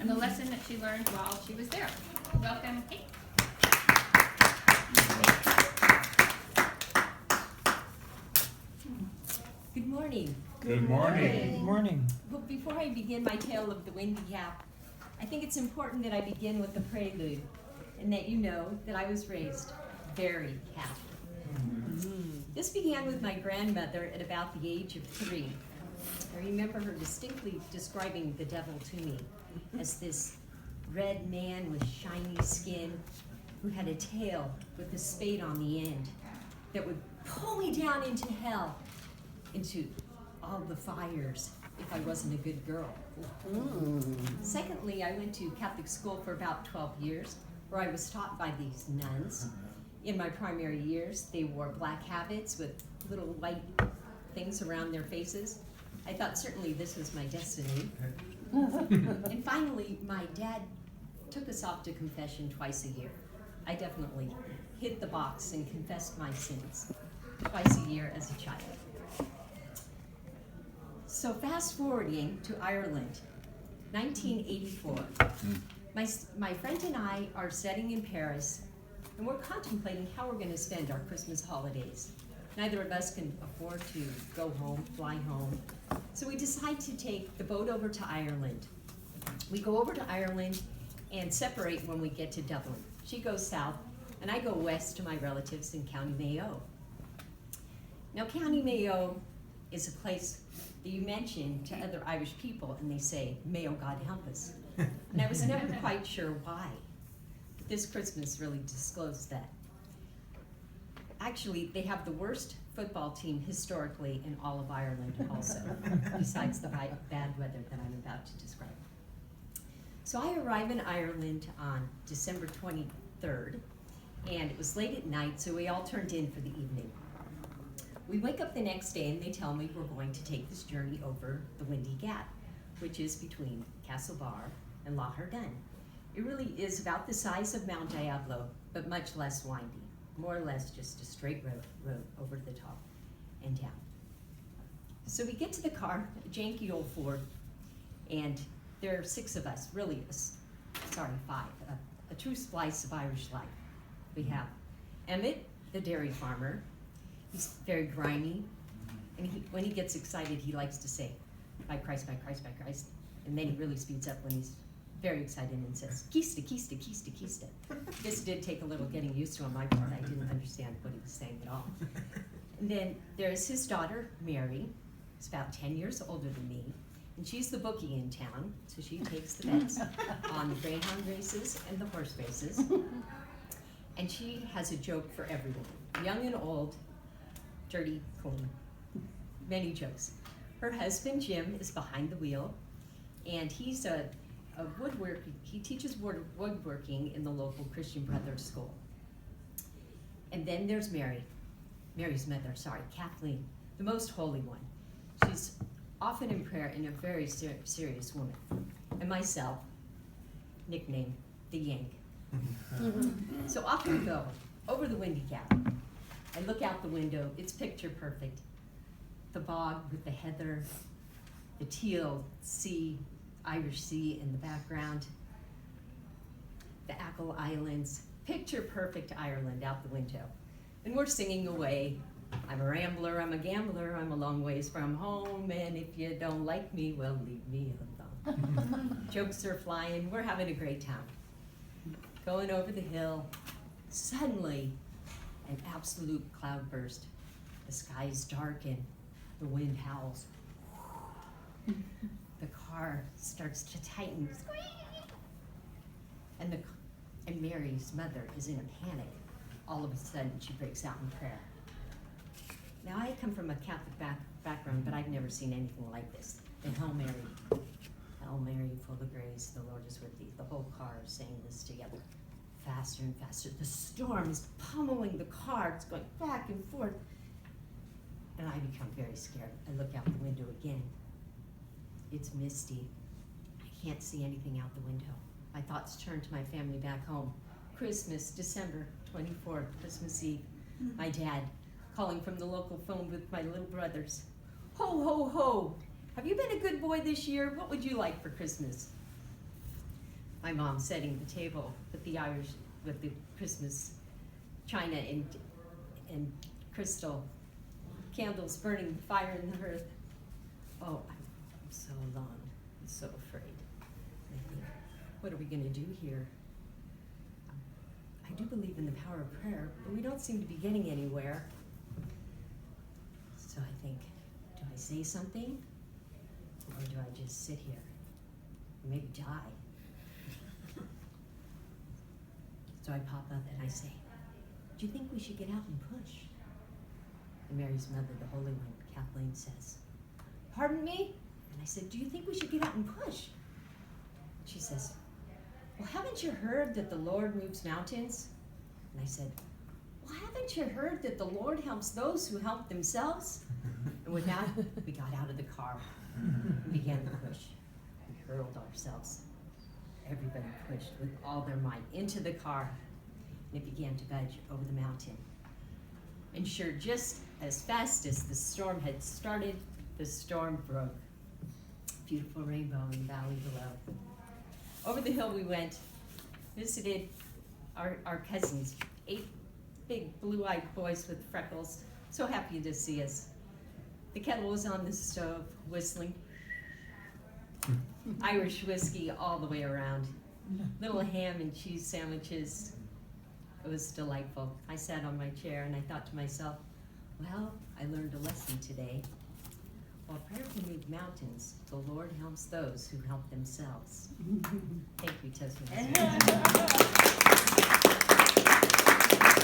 and the lesson that she learned while she was there. Welcome, Kate. Good morning. Good morning. Good morning. Well, before I begin my tale of the Windy Gap, I think it's important that I begin with a prelude and that you know that I was raised very Catholic. This began with my grandmother at about the age of 3. I remember her distinctly describing the devil to me as this red man with shiny skin who had a tail with a spade on the end that would pull me down into hell, into all the fires if I wasn't a good girl. Secondly, I went to Catholic school for about 12 years, where I was taught by these nuns. In my primary years, they wore black habits with little white things around their faces. I thought certainly this was my destiny. And finally, my dad took us off to confession twice a year. I definitely hit the box and confessed my sins twice a year as a child. So fast forwarding to Ireland, 1984. My friend and I are studying in Paris, and we're contemplating how we're going to spend our Christmas holidays. Neither of us can afford to go home, fly home. So we decide to take the boat over to Ireland. We go over to Ireland and separate when we get to Dublin. She goes south, and I go west to my relatives in County Mayo. Now, County Mayo is a place that you mention to other Irish people, and they say, "May oh God help us." And I was never quite sure why. But this Christmas really disclosed that. Actually, they have the worst football team historically in all of Ireland also, besides the bad weather that I'm about to describe. So I arrive in Ireland on December 23rd, and it was late at night, so we all turned in for the evening. We wake up the next day and they tell me we're going to take this journey over the Windy Gap, which is between Castlebar and Lough Erne. It really is about the size of Mount Diablo, but much less windy. More or less just a straight road over the top and down. So we get to the car, a janky old Ford, and there are 6 of us, really, 5, a true splice of Irish life. We have Emmett, the dairy farmer. He's very grimy, and when he gets excited, he likes to say, "By Christ, by Christ, by Christ," and then he really speeds up when he's very excited and says, "Kista, Kista, Kista, Kista." This did take a little getting used to on my part. I didn't understand what he was saying at all. And then there's his daughter, Mary, who's about 10 years older than me, and she's the bookie in town, so she takes the bets on the greyhound races and the horse races. And she has a joke for everyone, young and old, dirty, clean, many jokes. Her husband, Jim, is behind the wheel, and he's a woodworker. He teaches woodworking in the local Christian Brothers school. And then there's Mary's mother, Kathleen, the most holy one. She's often in prayer and a very serious woman. And myself, nicknamed the Yank. So off we go, over the Windy Gap. I look out the window, it's picture perfect. The bog with the heather, the teal sea, Irish Sea in the background, the Achill Islands, picture perfect Ireland out the window. And we're singing away, "I'm a rambler, I'm a gambler, I'm a long ways from home, and if you don't like me, well, leave me alone." Jokes are flying, we're having a great time. Going over the hill, suddenly, an absolute cloudburst. The sky is dark and the wind howls. The car starts to tighten. And Mary's mother is in a panic. All of a sudden, she breaks out in prayer. Now, I come from a Catholic background, but I've never seen anything like this. The Hail Mary. Hail Mary, full of grace, the Lord is with thee. The whole car is saying this together. Faster and faster. The storm is pummeling the car. It's going back and forth. And I become very scared. I look out the window again. It's misty. I can't see anything out the window. My thoughts turn to my family back home. Christmas, December 24th, Christmas Eve. My dad calling from the local phone with my little brothers. "Ho, ho, ho. Have you been a good boy this year? What would you like for Christmas?" my mom setting the table with the Christmas china and crystal candles burning, fire in the hearth. Oh, I'm so alone. I'm so afraid. I think, what are we going to do here? I do believe in the power of prayer, but we don't seem to be getting anywhere. So I think, do I say something? Or do I just sit here? Or maybe die? So I pop up and I say, do you think we should get out and push? And Mary's mother, the Holy One, Kathleen, says, pardon me? And I said, do you think we should get out and push? She says, well, haven't you heard that the Lord moves mountains? And I said, well, haven't you heard that the Lord helps those who help themselves? And with that, we got out of the car and began to push. We hurled ourselves. Everybody pushed with all their might into the car, and it began to budge over the mountain. And sure, just as fast as the storm had started, the storm broke. Beautiful rainbow in the valley below. Over the hill we went, visited our cousins, 8 big blue-eyed boys with freckles, so happy to see us. The kettle was on the stove, whistling. Irish whiskey all the way around. Little ham and cheese sandwiches. It was delightful. I sat on my chair and I thought to myself, well, I learned a lesson today. While prayer can move mountains, the Lord helps those who help themselves. Thank you, Toastmasters.